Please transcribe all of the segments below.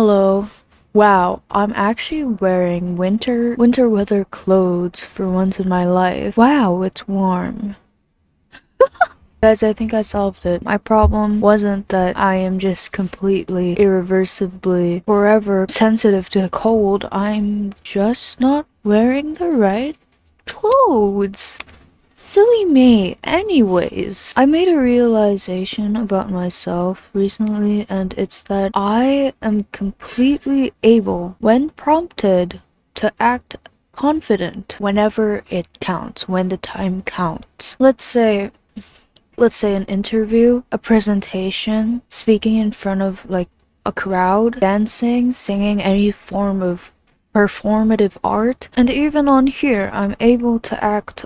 Hello. Wow, I'm actually wearing winter weather clothes for once in my life. Wow, it's warm. Guys, I think I solved it. My problem wasn't that I am just completely, irreversibly, forever sensitive to cold. I'm just not wearing the right clothes. Silly me. Anyways, I made a realization about myself recently, and it's that I am completely able, when prompted, to act confident whenever it counts, when the time counts. Let's say an interview, a presentation, speaking in front of like a crowd, dancing, singing, any form of performative art. And even on here, I'm able to act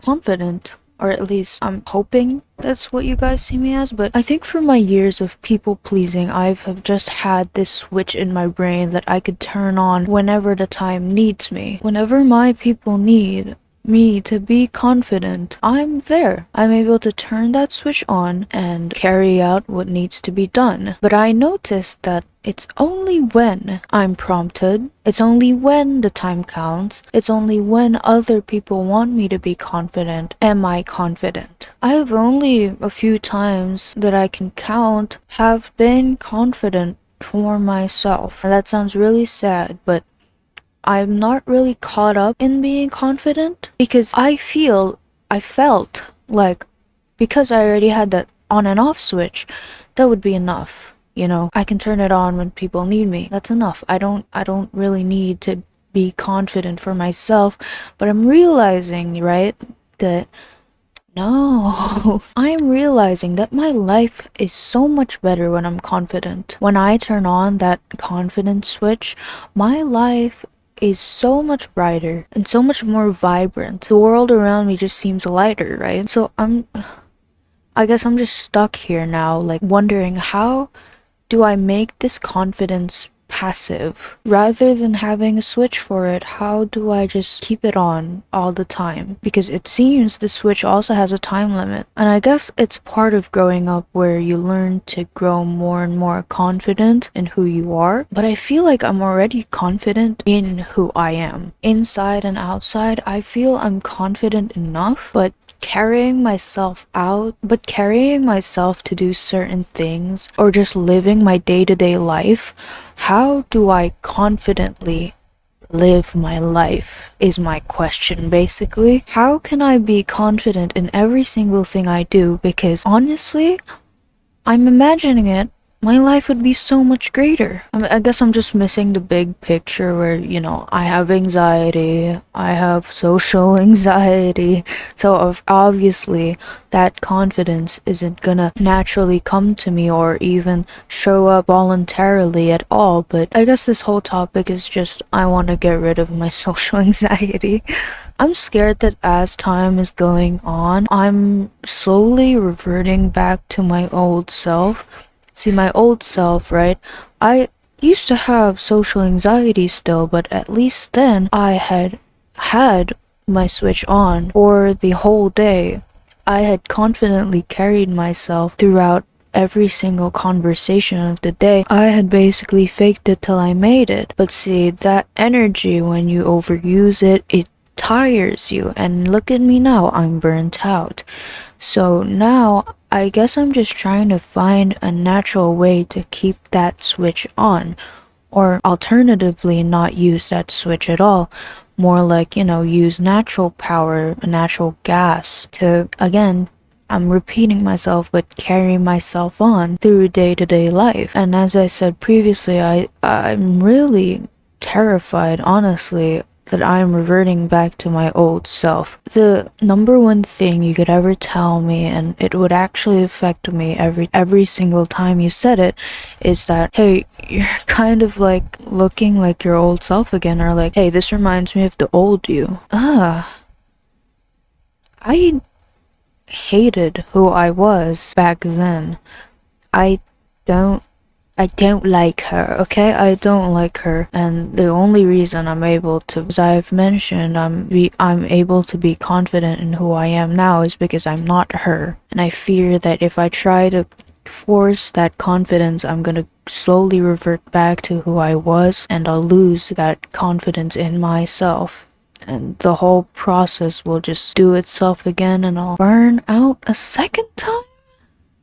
confident, or at least I'm hoping that's what you guys see me as. But I think for my years of people pleasing, have just had this switch in my brain that I could turn on whenever the time needs me. Whenever my people need me to be confident, I'm there. I'm able to turn that switch on and carry out what needs to be done. But I noticed that it's only when I'm prompted, it's only when the time counts, it's only when other people want me to be confident am I confident. I have only a few times that I can count have been confident for myself. And that sounds really sad, but I'm not really caught up in being confident because I felt like because I already had that on and off switch, that would be enough. I can turn it on when people need me. That's enough. I don't really need to be confident for myself, but I'm realizing, right, that no, I am realizing that my life is so much better when I'm confident. When I turn on that confidence switch, my life is so much brighter and so much more vibrant. The world around me just seems lighter, right? So I guess I'm just stuck here now, like wondering how do I make this confidence passive rather than having a switch for it? How do I just keep it on all the time? Because it seems the switch also has a time limit, and I guess it's part of growing up where you learn to grow more and more confident in who you are. But I feel like I'm already confident in who I am inside and outside. I feel I'm confident enough, but carrying myself to do certain things or just living my day-to-day life, how do I confidently live my life is my question. Basically, how can I be confident in every single thing I do? Because honestly, I'm imagining it, my life would be so much greater. I guess I'm just missing the big picture where, I have anxiety, I have social anxiety, so obviously that confidence isn't gonna naturally come to me or even show up voluntarily at all. But I guess this whole topic is just I want to get rid of my social anxiety. I'm scared that as time is going on, I'm slowly reverting back to my old self. See, my old self, right? I used to have social anxiety still, but at least then I had my switch on for the whole day. I had confidently carried myself throughout every single conversation of the day. I had basically faked it till I made it. But see, that energy, when you overuse it, it tires you. And look at me now, I'm burnt out. So now, I guess I'm just trying to find a natural way to keep that switch on. Or alternatively, not use that switch at all. More like, use natural power, natural gas to, again, I'm repeating myself, but carry myself on through day-to-day life. And as I said previously, I'm really terrified, honestly, that I'm reverting back to my old self. The number one thing you could ever tell me, and it would actually affect me every single time you said it, is that, hey, you're kind of like looking like your old self again, or like, hey, this reminds me of the old you. I hated who I was back then. I don't I don't like her, okay? I don't like her. And the only reason I'm able to, as I've mentioned, I'm able to be confident in who I am now is because I'm not her. And I fear that if I try to force that confidence, I'm gonna slowly revert back to who I was, and I'll lose that confidence in myself. And the whole process will just do itself again, and I'll burn out a second time?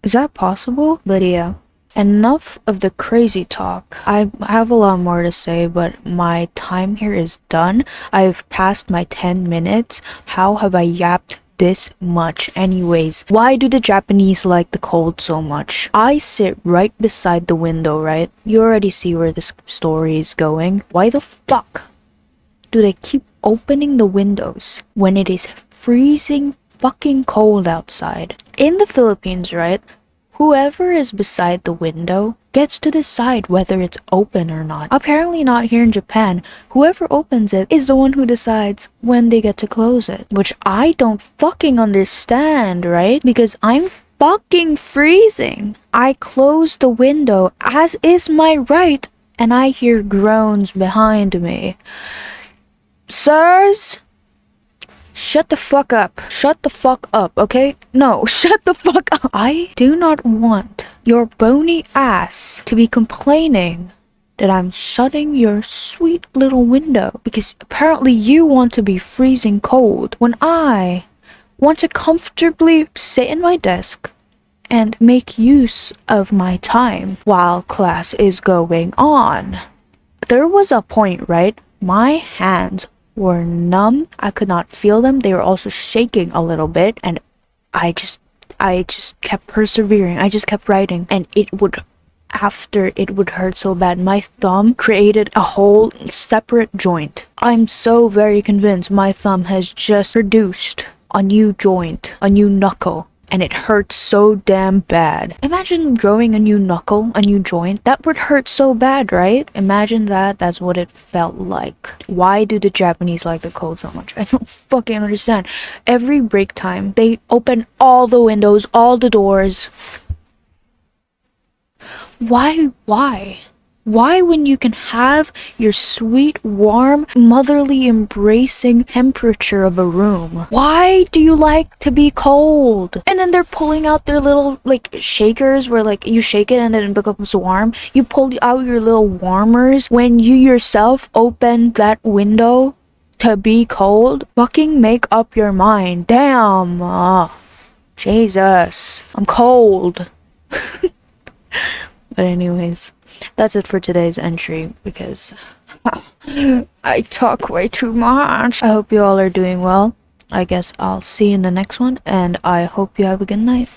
Is that possible? Lydia. Enough of the crazy talk. I have a lot more to say, but my time here is done. I've passed my 10 minutes. How have I yapped this much? Anyways, why do the Japanese like the cold so much? I sit right beside the window, right? You already see where this story is going. Why the fuck do they keep opening the windows when it is freezing fucking cold outside? In the Philippines, right? Whoever is beside the window gets to decide whether it's open or not. Apparently not here in Japan. Whoever opens it is the one who decides when they get to close it. Which I don't fucking understand, right? Because I'm fucking freezing. I close the window, as is my right, and I hear groans behind me. Sirs? Shut the fuck up. Shut the fuck up, okay? No, shut the fuck up. I do not want your bony ass to be complaining that I'm shutting your sweet little window because apparently you want to be freezing cold when I want to comfortably sit in my desk and make use of my time while class is going on. There was a point, right? My hands were numb. I could not feel them. They were also shaking a little bit, and I just kept persevering. I just kept writing, and after it would hurt so bad. My thumb created a whole separate joint. I'm so very convinced my thumb has just produced a new joint, a new knuckle. And it hurts so damn bad. Imagine growing a new knuckle, a new joint. That would hurt so bad, right? Imagine that. That's what it felt like. Why do the Japanese like the cold so much? I don't fucking understand. Every break time, they open all the windows, all the doors. Why? Why, when you can have your sweet, warm, motherly, embracing temperature of a room? Why do you like to be cold? And then they're pulling out their little, like, shakers where, like, you shake it and then it becomes warm. You pull out your little warmers when you yourself open that window to be cold. Fucking make up your mind. Damn. Jesus. I'm cold. But anyways, that's it for today's entry because I talk way too much. I hope you all are doing well. I guess I'll see you in the next one, and I hope you have a good night.